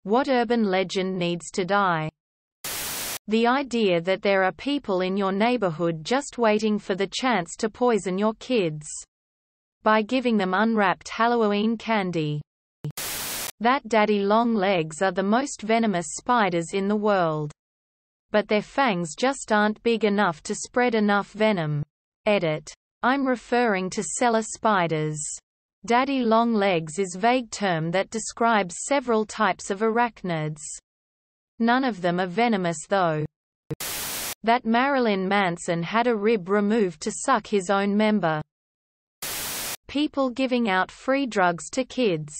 What urban legend needs to die? The idea that there are people in your neighborhood just waiting for the chance to poison your kids by giving them unwrapped Halloween candy. That daddy long legs are the most venomous spiders in the world. But their fangs just aren't big enough to spread enough venom. Edit. I'm referring to cellar spiders. Daddy long legs is a vague term that describes several types of arachnids. None of them are venomous though. That Marilyn Manson had a rib removed to suck his own member. People giving out free drugs to kids.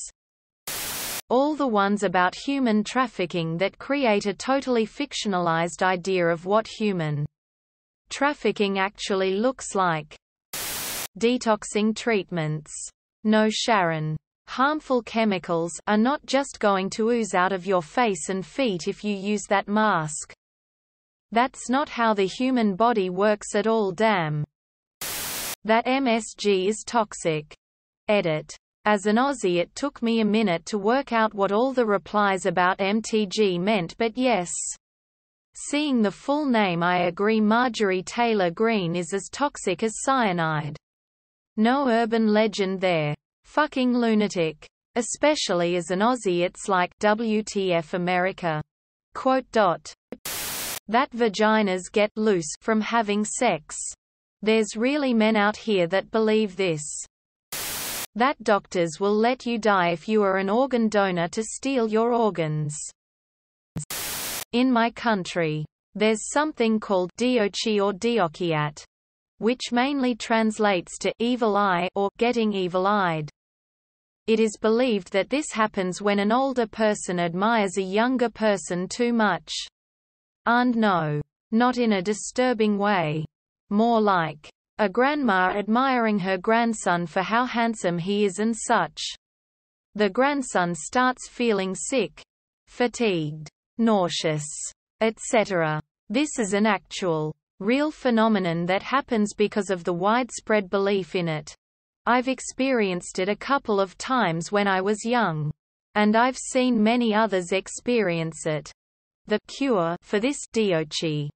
All the ones about human trafficking that create a totally fictionalized idea of what human trafficking actually looks like. Detoxing treatments. No, Sharon. Harmful chemicals are not just going to ooze out of your face and feet if you use that mask. That's not how the human body works at all. Damn. That MSG is toxic. Edit. As an Aussie, it took me a minute to work out what all the replies about MTG meant, but yes. Seeing the full name, I agree. Marjorie Taylor Greene is as toxic as cyanide. No urban legend there. Fucking lunatic. Especially as an Aussie, it's like WTF America. That vaginas get loose from having sex. There's really men out here that believe this. That doctors will let you die if you are an organ donor to steal your organs. In my country, there's something called diochi or diokiat, which mainly translates to evil eye or getting evil-eyed. It is believed that this happens when an older person admires a younger person too much. And no, not in a disturbing way. More like a grandma admiring her grandson for how handsome he is and such. The grandson starts feeling sick, fatigued, nauseous, etc. This is an actual, real phenomenon that happens because of the widespread belief in it. I've experienced it a couple of times when I was young. And I've seen many others experience it. The cure for this diochi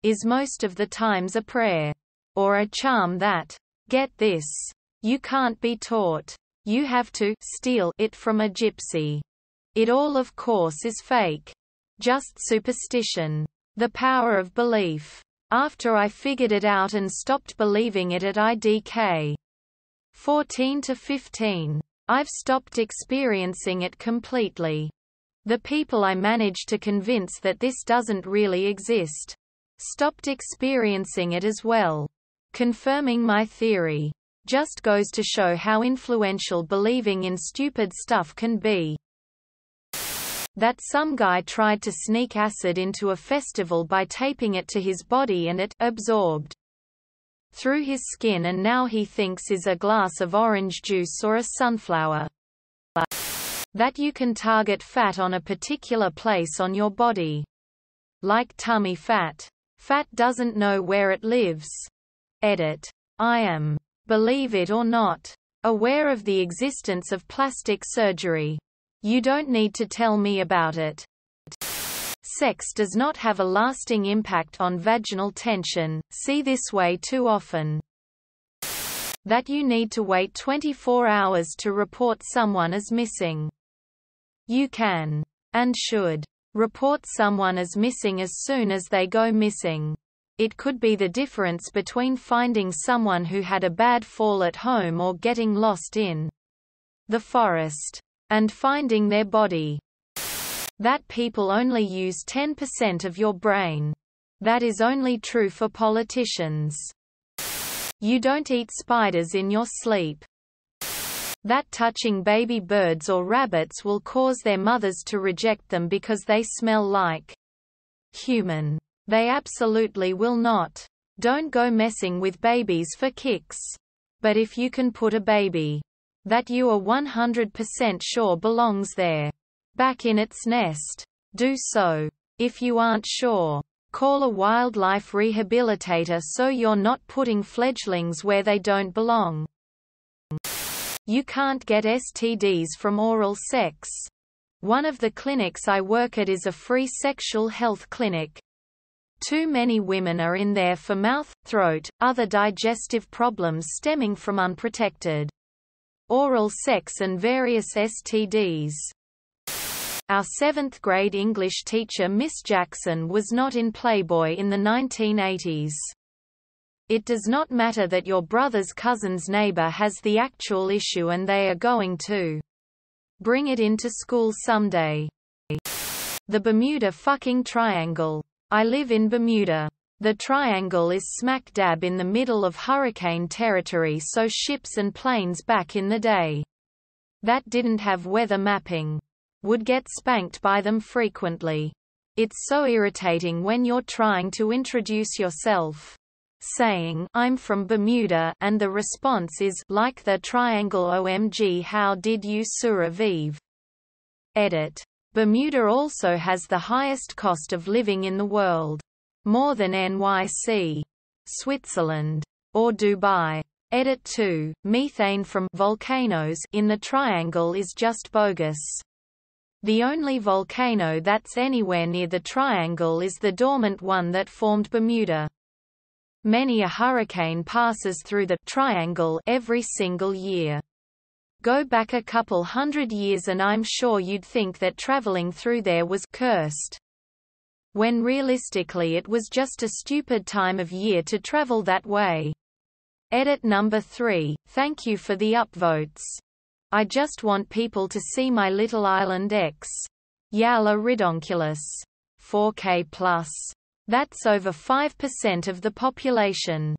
is most of the times a prayer. Or a charm that, get this, you can't be taught. You have to steal it from a gypsy. It all of course is fake. Just superstition. The power of belief. After I figured it out and stopped believing it at IDK 14 to 15, I've stopped experiencing it completely. The people I managed to convince that this doesn't really exist stopped experiencing it as well. Confirming my theory. Just goes to show how influential believing in stupid stuff can be. That some guy tried to sneak acid into a festival by taping it to his body and it absorbed through his skin, and now he thinks is a glass of orange juice or a sunflower. That you can target fat on a particular place on your body. Like tummy fat. Fat doesn't know where it lives. Edit. I am, believe it or not, aware of the existence of plastic surgery. You don't need to tell me about it. Sex does not have a lasting impact on vaginal tension, see this way too often. That you need to wait 24 hours to report someone as missing. You can, and should, report someone as missing as soon as they go missing. It could be the difference between finding someone who had a bad fall at home or getting lost in the forest, and finding their body. That people only use 10% of your brain. That is only true for politicians. You don't eat spiders in your sleep. That touching baby birds or rabbits will cause their mothers to reject them because they smell like human. They absolutely will not. Don't go messing with babies for kicks. But if you can put a baby that you are 100% sure belongs there back in its nest, do so. If you aren't sure, call a wildlife rehabilitator so you're not putting fledglings where they don't belong. You can't get STDs from oral sex. One of the clinics I work at is a free sexual health clinic. Too many women are in there for mouth, throat, other digestive problems stemming from unprotected oral sex and various STDs. Our 7th grade English teacher Miss Jackson was not in Playboy in the 1980s. It does not matter that your brother's cousin's neighbor has the actual issue and they are going to bring it into school someday. The Bermuda fucking Triangle. I live in Bermuda. The triangle is smack dab in the middle of hurricane territory, so ships and planes back in the day that didn't have weather mapping would get spanked by them frequently. It's so irritating when you're trying to introduce yourself, saying, "I'm from Bermuda," and the response is, "Like the triangle, OMG, how did you survive?" Edit. Bermuda also has the highest cost of living in the world. More than NYC, Switzerland, or Dubai. Edit 2. Methane from volcanoes in the triangle is just bogus. The only volcano that's anywhere near the triangle is the dormant one that formed Bermuda. Many a hurricane passes through the triangle every single year. Go back a couple hundred years and I'm sure you'd think that traveling through there was cursed, when realistically it was just a stupid time of year to travel that way. Edit number 3. Thank you for the upvotes. I just want people to see my little island X. Yalla ridonkulous. 4K+. That's over 5% of the population.